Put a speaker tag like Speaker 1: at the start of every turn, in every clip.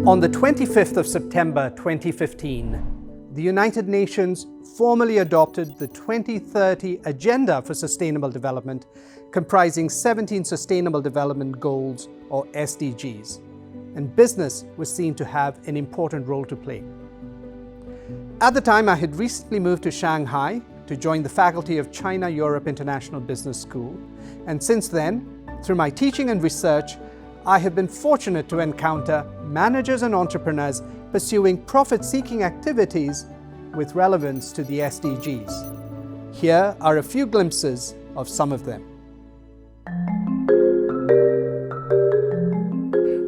Speaker 1: On the 25th of September 2015, the United Nations formally adopted the 2030 Agenda for Sustainable Development, comprising 17 Sustainable Development Goals, or SDGs, and business was seen to have an important role to play. At the time, I had recently moved to Shanghai to join the faculty of China-Europe International Business School, and since then, through my teaching and research, I have been fortunate to encounter managers and entrepreneurs pursuing profit-seeking activities with relevance to the SDGs. Here are a few glimpses of some of them.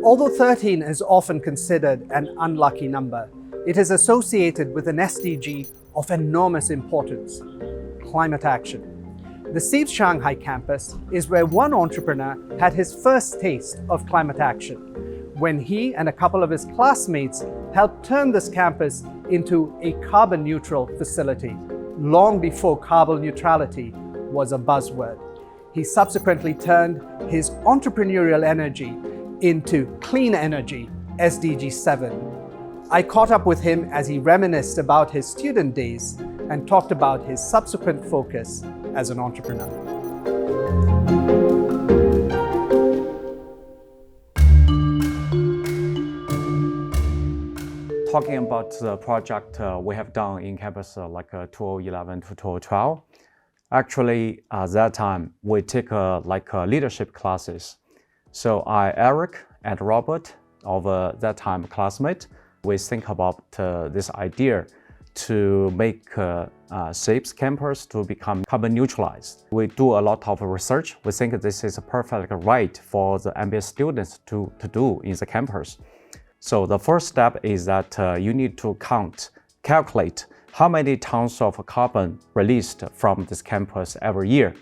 Speaker 1: Although 13 is often considered an unlucky number, it is associated with an SDG of enormous importance: climate action. The CEIBS Shanghai campus is where one entrepreneur had his first taste of climate action, when he and a couple of his classmates helped turn this campus into a carbon neutral facility, long before carbon neutrality was a buzzword. He subsequently turned his entrepreneurial energy into clean energy, SDG 7. I caught up with him as he reminisced about his student days and talked about his subsequent focus as an entrepreneur.
Speaker 2: Talking about the project we have done in campus like 2011 to 2012, actually at that time we take leadership classes. So Eric and Robert, of that time classmate, we think about this idea to make CEIBS campus to become carbon neutralized. We do a lot of research. We think this is a perfect right for the MBA students to do in the campus. So the first step is that you need to calculate how many tons of carbon released from this campus every year.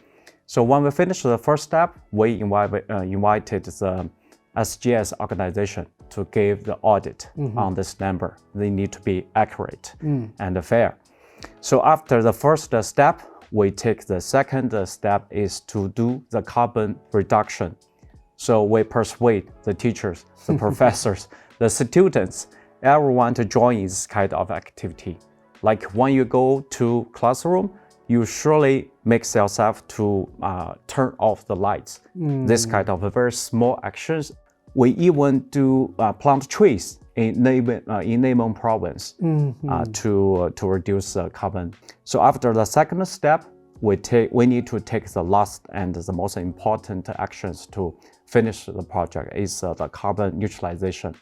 Speaker 2: So when we finished the first step, we invited the SDGs organization to give the audit on this number. They need to be accurate and fair. So after the first step, we take the second step is to do the carbon reduction. So we persuade the teachers, the professors, the students, everyone to join this kind of activity. Like when you go to classroom, you surely make yourself to turn off the lights. This kind of very small actions. We even do plant trees in Neimen province to reduce carbon. So after the second step, we need to take the last and the most important actions to finish the project is the carbon neutralization.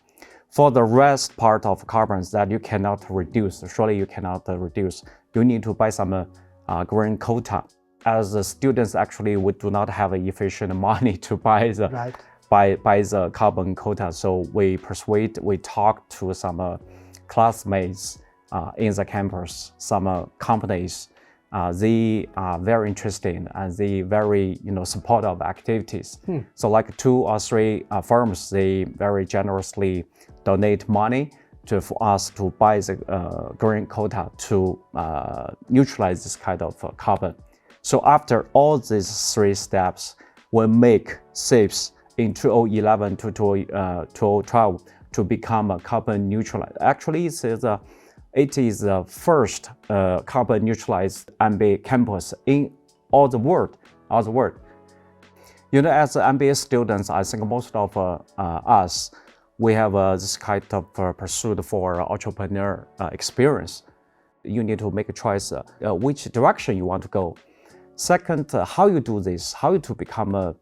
Speaker 2: For the rest part of carbons that you cannot reduce, surely you cannot reduce, you need to buy some green quota. As the students, actually, we do not have efficient money to buy the buy the carbon quota. So we talk to some classmates in the campus, some companies. They are very interested and they very supportive activities. So like 2 or 3 firms, they very generously donate money for us to buy the green quota to neutralize this kind of carbon. So after all these 3 steps, we make CEIBS in 2011 to 2012 to become a carbon neutral. Actually, it is the first carbon neutralized MBA campus in all the world. As MBA students, I think most of us, we have this kind of pursuit for entrepreneur experience. You need to make a choice which direction you want to go. Second, how you do this, how you to become a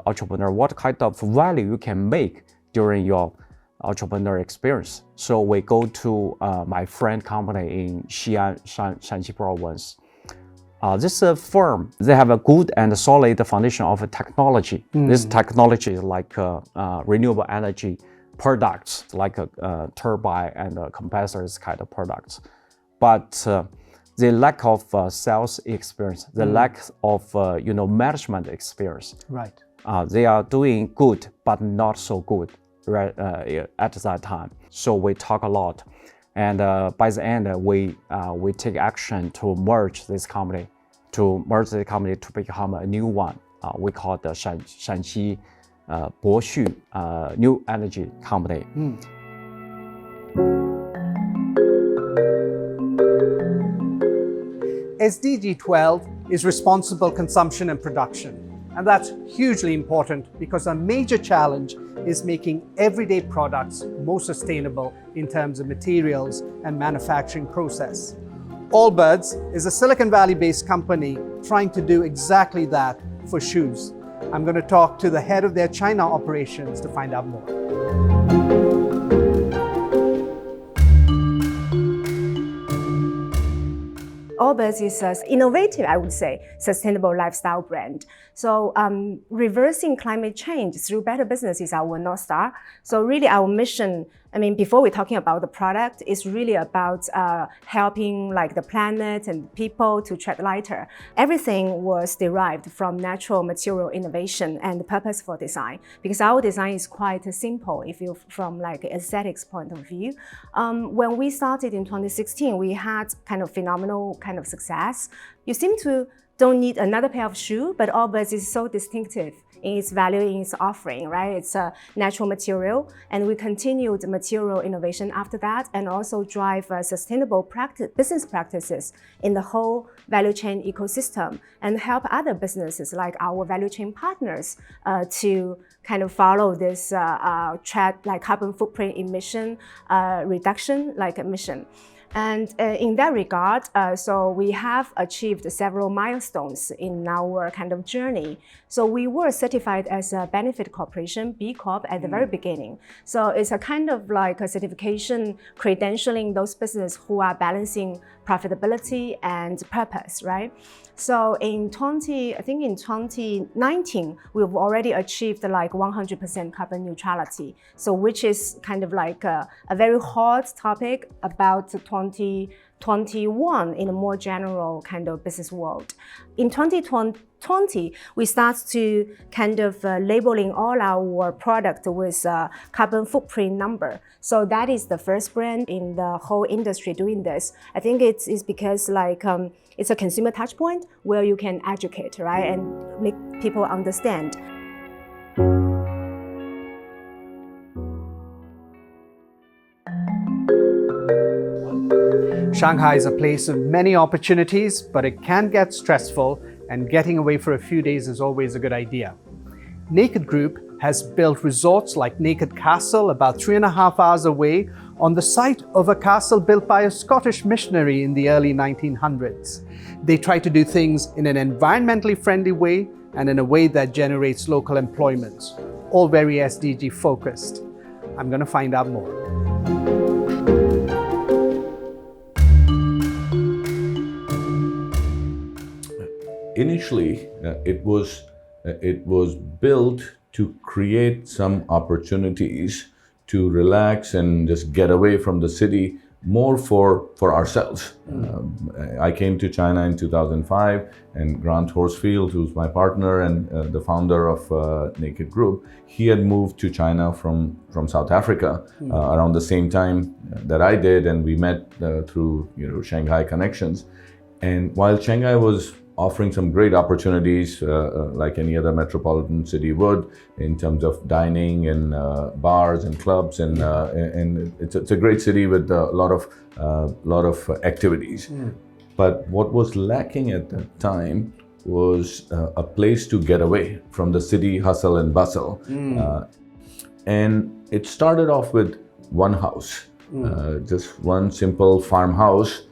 Speaker 2: entrepreneur, what kind of value you can make during your entrepreneur experience. So we go to my friend company in Xi'an, Shanxi province. This firm, they have a good and solid foundation of technology. This technology is like renewable energy products, like a turbine and compressors kind of products. But the lack of sales experience, the lack of management experience.
Speaker 1: Right.
Speaker 2: They are doing good, but not so good at that time. So we talk a lot, and by the end we take action to merge this company, to become a new one. We call it the Shanxi New Energy Company.
Speaker 1: SDG 12 is responsible consumption and production. And that's hugely important because a major challenge is making everyday products more sustainable in terms of materials and manufacturing process. Allbirds is a Silicon Valley-based company trying to do exactly that for shoes. I'm going to talk to the head of their China operations to find out more.
Speaker 3: Allbirds is an innovative, I would say, sustainable lifestyle brand. So reversing climate change through better business is our North Star. So really our mission, before we're talking about the product, is really about helping the planet and people to tread lighter. Everything was derived from natural material innovation and purposeful design, because our design is quite simple if you from aesthetics point of view. When we started in 2016, we had phenomenal success. You seem to don't need another pair of shoes, but Allbirds is so distinctive in its value, in its offering, right? It's a natural material, and we continued material innovation after that, and also drive sustainable business practices in the whole value chain ecosystem, and help other businesses like our value chain partners to follow this carbon footprint emission reduction mission. And in that regard, so we have achieved several milestones in our journey. So we were certified as a benefit corporation, B Corp, at the very beginning. So it's a a certification credentialing those businesses who are balancing profitability and purpose, right? So in 2019, we've already achieved 100% carbon neutrality. So which is a very hot topic about 2021 in a more general business world. In 2020, we start to labeling all our product with a carbon footprint number. So that is the first brand in the whole industry doing this. I think it's because it's a consumer touch point where you can educate, right, and make people understand.
Speaker 1: Shanghai is a place of many opportunities, but it can get stressful, and getting away for a few days is always a good idea. Naked Group has built resorts like Naked Castle, about 3.5 hours away, on the site of a castle built by a Scottish missionary in the early 1900s. They try to do things in an environmentally friendly way and in a way that generates local employment, all very SDG focused. I'm going to find out more.
Speaker 4: Initially, it was built to create some opportunities to relax and just get away from the city more for ourselves. I came to China in 2005, and Grant Horsfield, who's my partner and the founder of Naked Group, he had moved to China from South Africa around the same time that I did, and we met through Shanghai connections. And while Shanghai was offering some great opportunities like any other metropolitan city would in terms of dining and bars and clubs, and it's a great city with a lot of activities. But what was lacking at that time was a place to get away from the city hustle and bustle. And it started off with one house, just one simple farmhouse,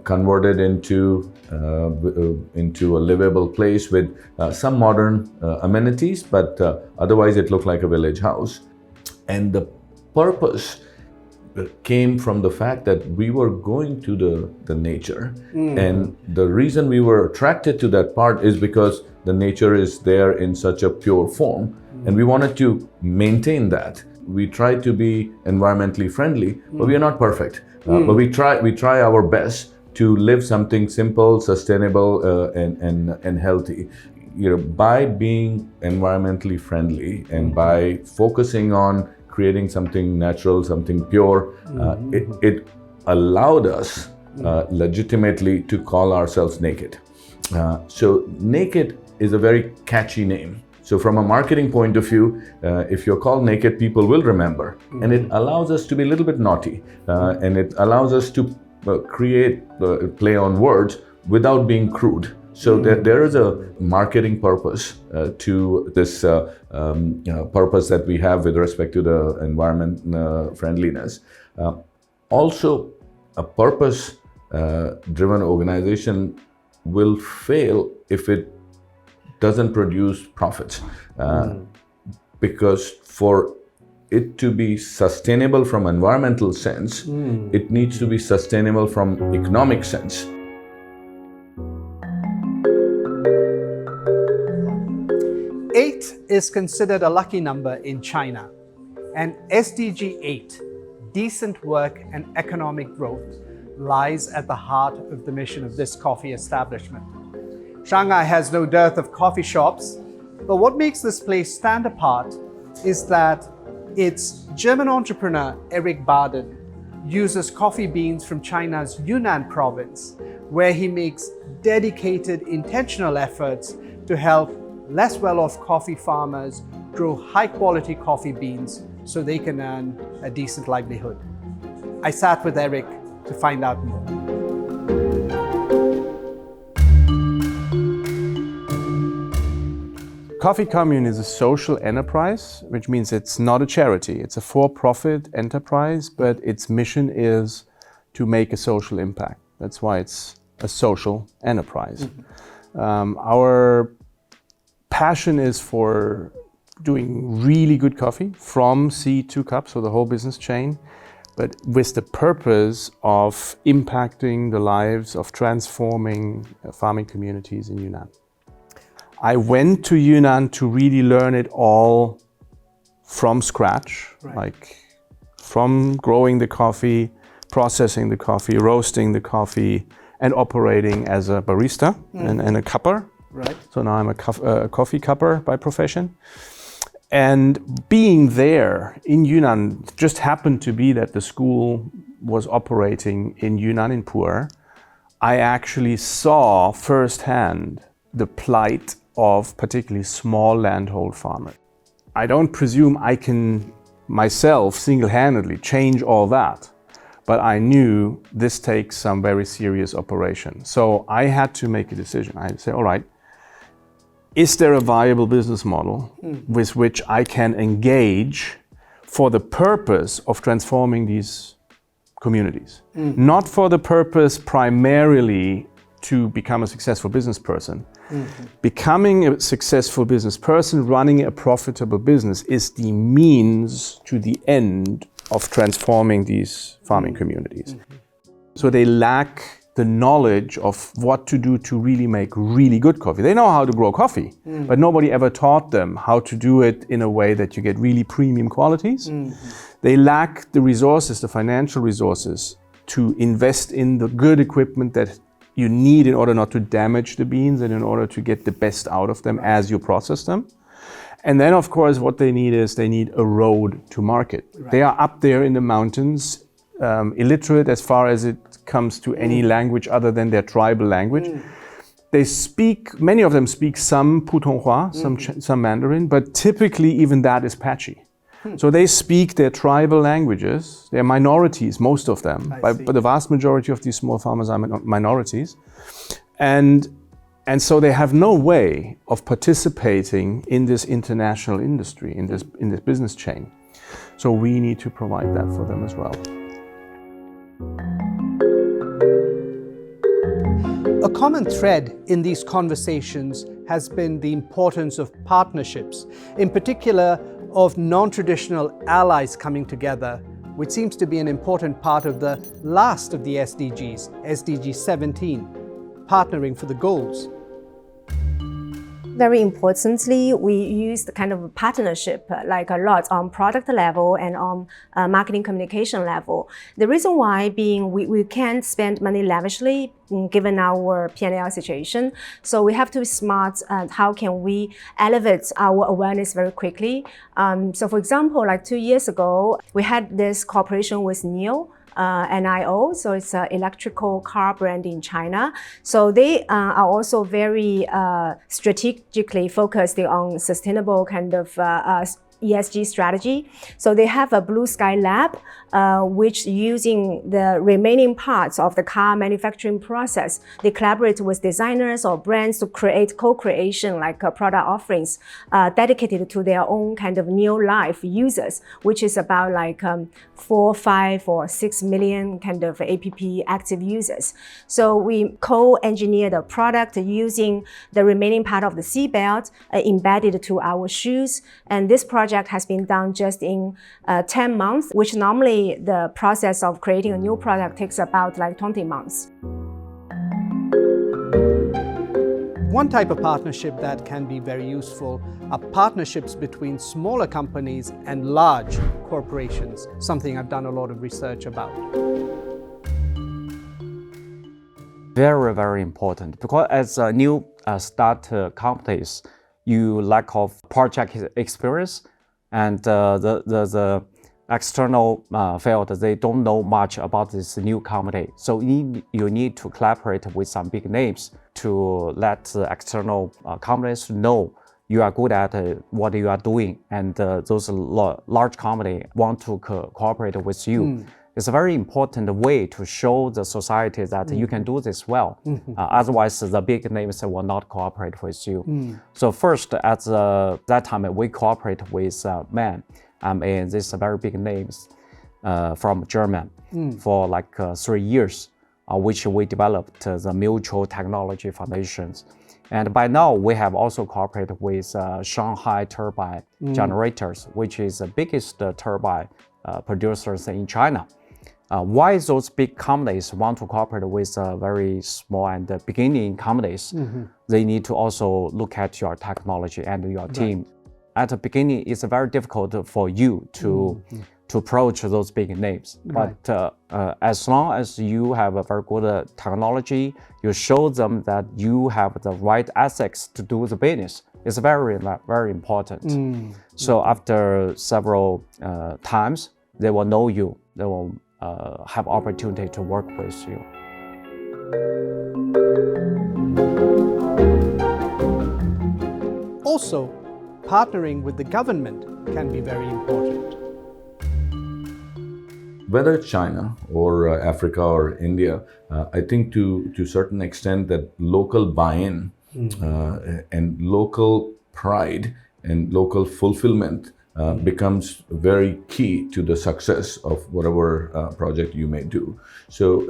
Speaker 4: converted into a livable place with some modern amenities, but otherwise it looked like a village house. And the purpose came from the fact that we were going to the nature. And the reason we were attracted to that part is because the nature is there in such a pure form, and we wanted to maintain that. We try to be environmentally friendly, but we are not perfect. But we try our best to live something simple, sustainable, and healthy. By being environmentally friendly and by focusing on creating something natural, something pure, it allowed us legitimately to call ourselves Naked. So Naked is a very catchy name. So from a marketing point of view, if you're called Naked, people will remember. And it allows us to be a little bit naughty. And it allows us to create play on words without being crude. So there is a marketing purpose to this purpose that we have with respect to the environment friendliness. Also, a purpose-driven organization will fail if it doesn't produce profits. Because for it to be sustainable from environmental sense, it needs to be sustainable from economic sense.
Speaker 1: Eight is considered a lucky number in China, and SDG 8, decent work and economic growth, lies at the heart of the mission of this coffee establishment. Shanghai has no dearth of coffee shops, but what makes this place stand apart is that its German entrepreneur Eric Baden uses coffee beans from China's Yunnan province, where he makes dedicated, intentional efforts to help less well-off coffee farmers grow high-quality coffee beans so they can earn a decent livelihood. I sat with Eric to find out more.
Speaker 5: Coffee Commune is a social enterprise, which means it's not a charity. It's a for-profit enterprise, but its mission is to make a social impact. That's why it's a social enterprise. Our passion is for doing really good coffee from seed to cup, so the whole business chain, but with the purpose of impacting the lives of transforming farming communities in Yunnan. I went to Yunnan to really learn it all from scratch, like from growing the coffee, processing the coffee, roasting the coffee, and operating as a barista and a cupper.
Speaker 1: Right.
Speaker 5: So now I'm a coffee cupper by profession. And being there in Yunnan just happened to be that the school was operating in Yunnan in Pu'er. I actually saw firsthand the plight of particularly small landhold farmers. I don't presume I can myself single-handedly change all that, but I knew this takes some very serious operation. So I had to make a decision. I said, all right, is there a viable business model with which I can engage for the purpose of transforming these communities? Not for the purpose primarily to become a successful business person. Becoming a successful business person, running a profitable business is the means to the end of transforming these farming communities. So they lack the knowledge of what to do to really make really good coffee. They know how to grow coffee, but nobody ever taught them how to do it in a way that you get really premium qualities. They lack the resources, the financial resources, to invest in the good equipment that you need in order not to damage the beans and in order to get the best out of them as you process them. And then, of course, what they need is they need a road to market. They are up there in the mountains, illiterate as far as it comes to any language other than their tribal language. They speak, many of them speak some Putonghua, some Mandarin, but typically even that is patchy. So they speak their tribal languages. They're minorities, most of them, but the vast majority of these small farmers are minorities. And so they have no way of participating in this international industry, in this business chain. So we need to provide that for them as well.
Speaker 1: A common thread in these conversations has been the importance of partnerships, in particular of non-traditional allies coming together, which seems to be an important part of the last of the SDGs, SDG 17, partnering for the goals.
Speaker 3: Very importantly, we used kind of a partnership like a lot on product level and on marketing communication level. The reason why being we can't spend money lavishly given our P&L situation. So we have to be smart at how can we elevate our awareness very quickly. So for example, like 2 years ago, we had this cooperation with NIO. NIO, so it's an electrical car brand in China. So they are also very strategically focused on sustainable kind of ESG strategy. So they have a blue sky lab, which using the remaining parts of the car manufacturing process, they collaborate with designers or brands to create co-creation like product offerings dedicated to their own kind of new life users, which is about like 4, 5, or 6 million kind of app active users. So we co-engineered a product using the remaining part of the seatbelt embedded to our shoes. And this project has been done just in 10 months, which normally the process of creating a new product takes about like 20 months.
Speaker 1: One type of partnership that can be very useful are partnerships between smaller companies and large corporations, something I've done a lot of research about.
Speaker 2: Very, very important, because as a new start companies, you lack of project experience, and the external field, they don't know much about this new company. So you need to collaborate with some big names to let the external companies know you are good at what you are doing, and those large companies want to cooperate with you. It's a very important way to show the society that you can do this well. Otherwise, the big names will not cooperate with you. So first, at that time, we cooperate with MAN. And these very big names from Germany for like 3 years, which we developed the Mutual Technology Foundations. And by now, we have also cooperated with Shanghai turbine generators, which is the biggest turbine producers in China. Why those big companies want to cooperate with very small and beginning companies? They need to also look at your technology and your team. At the beginning, it's very difficult for you to approach those big names. But as long as you have a very good technology, you show them that you have the right assets to do the business. It's very, very important. So after several times, they will know you. They will have opportunity to work with you.
Speaker 1: Also, partnering with the government can be very important.
Speaker 4: Whether it's China or Africa or India, I think to a certain extent that local buy-in and local pride and local fulfillment becomes very key to the success of whatever project you may do. So,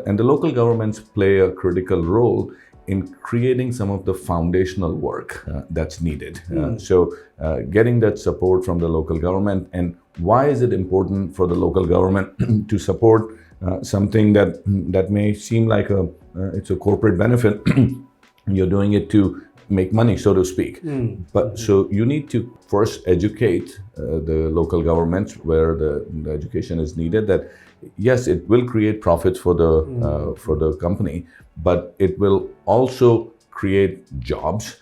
Speaker 4: and the local governments play a critical role in creating some of the foundational work that's needed. So getting that support from the local government. And why is it important for the local government to support something that may seem like it's a corporate benefit? You're doing it to make money, so to speak. But so you need to first educate the local governments where the education is needed, that yes, it will create profits for the company, but it will also create jobs.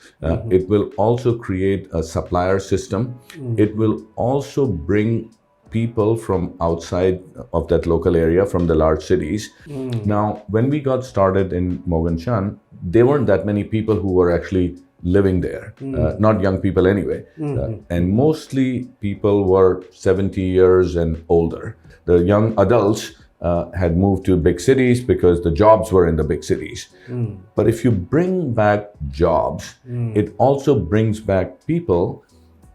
Speaker 4: It will also create a supplier system. It will also bring people from outside of that local area, from the large cities. Now, when we got started in Moganshan, there weren't that many people who were actually living there, not young people anyway. And mostly people were 70 years and older. The young adults had moved to big cities because the jobs were in the big cities. But if you bring back jobs, it also brings back people,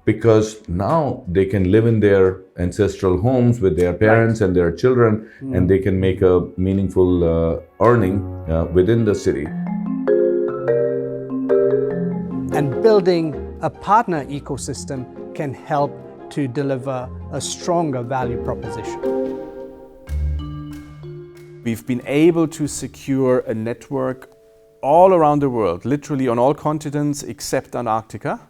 Speaker 4: because now they can live in their ancestral homes with their parents and their children, and they can make a meaningful earning within the city.
Speaker 1: And building a partner ecosystem can help to deliver a stronger value proposition.
Speaker 5: We've been able to secure a network all around the world, literally on all continents except Antarctica.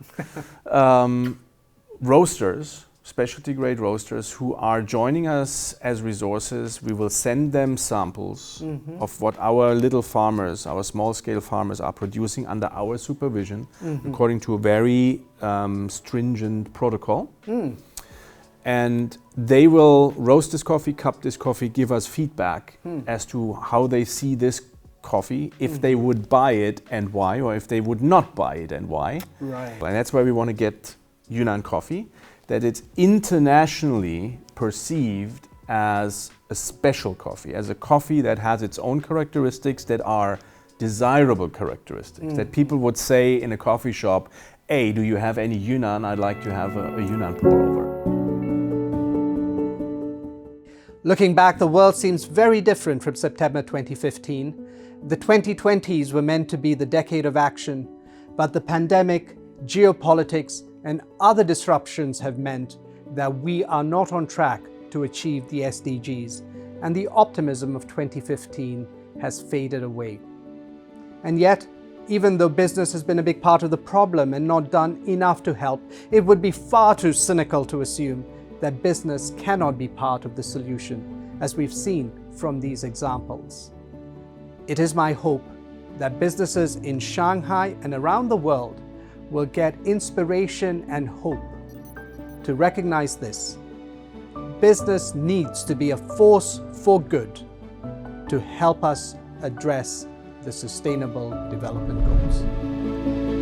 Speaker 5: Roasters, specialty grade roasters, who are joining us as resources. We will send them samples of what our little farmers, our small scale farmers, are producing under our supervision, according to a very stringent protocol. And they will roast this coffee, cup this coffee, give us feedback as to how they see this coffee, if they would buy it and why, or if they would not buy it and why.
Speaker 1: Right.
Speaker 5: And that's where we want to get Yunnan coffee. that it's internationally perceived as a special coffee, as a coffee that has its own characteristics that are desirable characteristics, that people would say in a coffee shop, hey, do you have any Yunnan? I'd like to have a Yunnan pour over.
Speaker 1: Looking back, the world seems very different from September 2015. The 2020s were meant to be the decade of action, but the pandemic, geopolitics, and other disruptions have meant that we are not on track to achieve the SDGs, and the optimism of 2015 has faded away. And yet, even though business has been a big part of the problem and not done enough to help, it would be far too cynical to assume that business cannot be part of the solution, as we've seen from these examples. It is my hope that businesses in Shanghai and around the world will get inspiration and hope to recognize this. Business needs to be a force for good to help us address the Sustainable Development Goals.